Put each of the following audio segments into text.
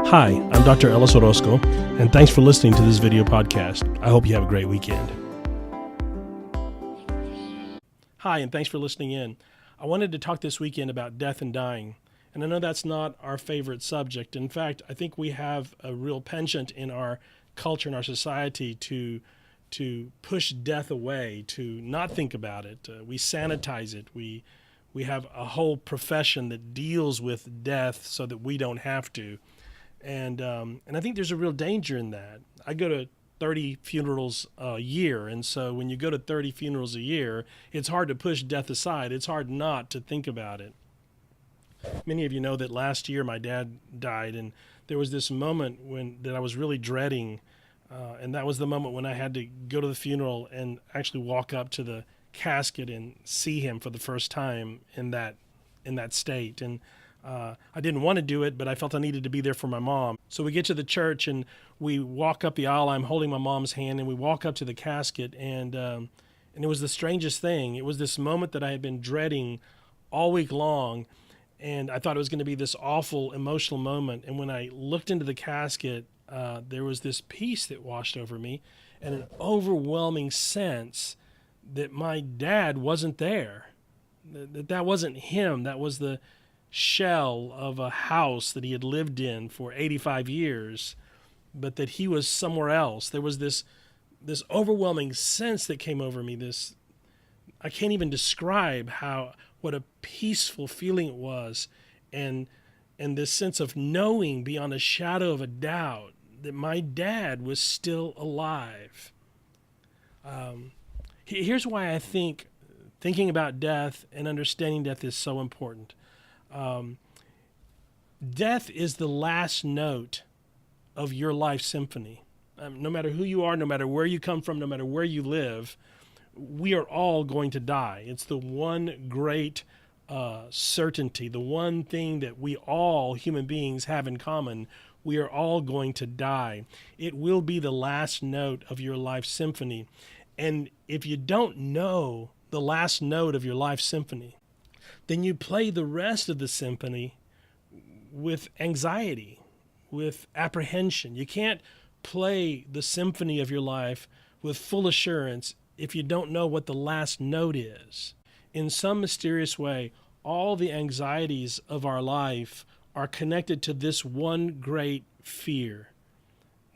Hi, I'm Dr. Ellis Orozco, and thanks for listening to this video podcast. I hope you have a great weekend. Hi, and thanks for listening in. I wanted to talk this weekend about death and dying, and I know that's not our favorite subject. In fact, I think we have a real penchant in our culture and our society to push death away, to not think about it. We sanitize it. We have a whole profession that deals with death so that we don't have to. And I think there's a real danger in that. I go to 30 funerals a year, and so when you go to 30 funerals a year, it's hard to push death aside. It's hard not to think about it. Many of you know that last year my dad died, and there was this moment that I was really dreading, and that was the moment when I had to go to the funeral and actually walk up to the casket and see him for the first time in that state. And I didn't want to do it, but I felt I needed to be there for my mom. So we get to the church and we walk up the aisle. I'm holding my mom's hand, and we walk up to the casket, and it was the strangest thing. It was this moment that I had been dreading all week long, and I thought it was going to be this awful emotional moment. And when I looked into the casket, there was this peace that washed over me, and an overwhelming sense that my dad wasn't there, that wasn't him. That was the shell of a house that he had lived in for 85 years, but that he was somewhere else. There was this overwhelming sense that came over me. I can't even describe what a peaceful feeling it was, and this sense of knowing beyond a shadow of a doubt that my dad was still alive. Here's why I think thinking about death and understanding death is so important. Death is the last note of your life symphony. No matter who you are, no matter where you come from, no matter where you live, we are all going to die. It's the one great certainty, the one thing that we all human beings have in common. We are all going to die. It will be the last note of your life symphony. And if you don't know the last note of your life symphony, then you play the rest of the symphony with anxiety, with apprehension. You can't play the symphony of your life with full assurance if you don't know what the last note is. In some mysterious way, all the anxieties of our life are connected to this one great fear,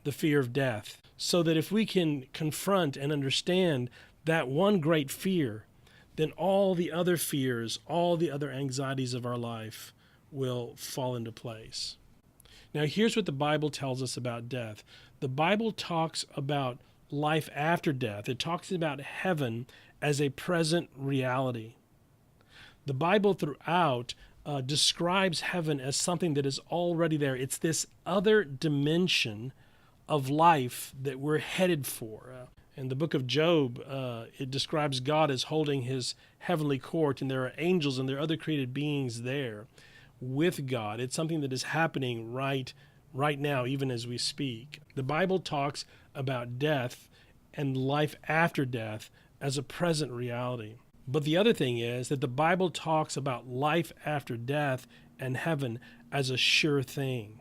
the fear of death. So that if we can confront and understand that one great fear, then all the other fears, all the other anxieties of our life will fall into place. Now, here's what the Bible tells us about death. The Bible talks about life after death. It talks about heaven as a present reality. The Bible throughout describes heaven as something that is already there. It's this other dimension of life that we're headed for. In the book of Job, it describes God as holding his heavenly court, and there are angels and there are other created beings there with God. It's something that is happening right now, even as we speak. The Bible talks about death and life after death as a present reality. But the other thing is that the Bible talks about life after death and heaven as a sure thing.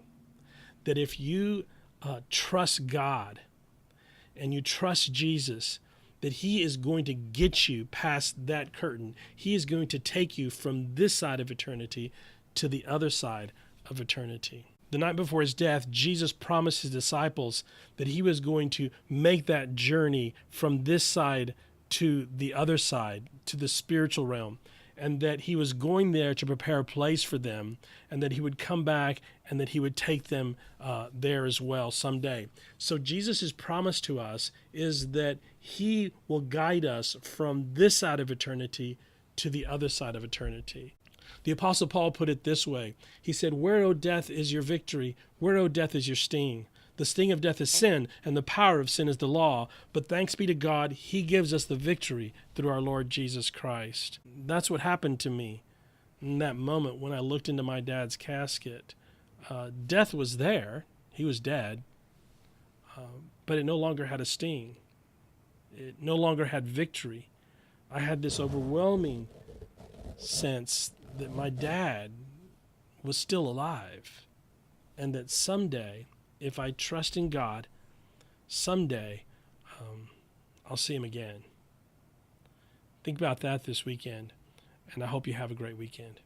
That if you trust God and you trust Jesus, that he is going to get you past that curtain. He is going to take you from this side of eternity to the other side of eternity. The night before his death, Jesus promised his disciples that he was going to make that journey from this side to the other side, to the spiritual realm, and that he was going there to prepare a place for them, and that he would come back and that he would take them there as well someday. So Jesus' promise to us is that he will guide us from this side of eternity to the other side of eternity. The Apostle Paul put it this way. He said, "Where, O death, is your victory? Where, O death, is your sting? The sting of death is sin, and the power of sin is the law. But thanks be to God, he gives us the victory through our Lord Jesus Christ." That's what happened to me in that moment when I looked into my dad's casket. Death was there. He was dead. But it no longer had a sting. It no longer had victory. I had this overwhelming sense that my dad was still alive. and that someday, if I trust in God, someday I'll see him again. Think about that this weekend, and I hope you have a great weekend.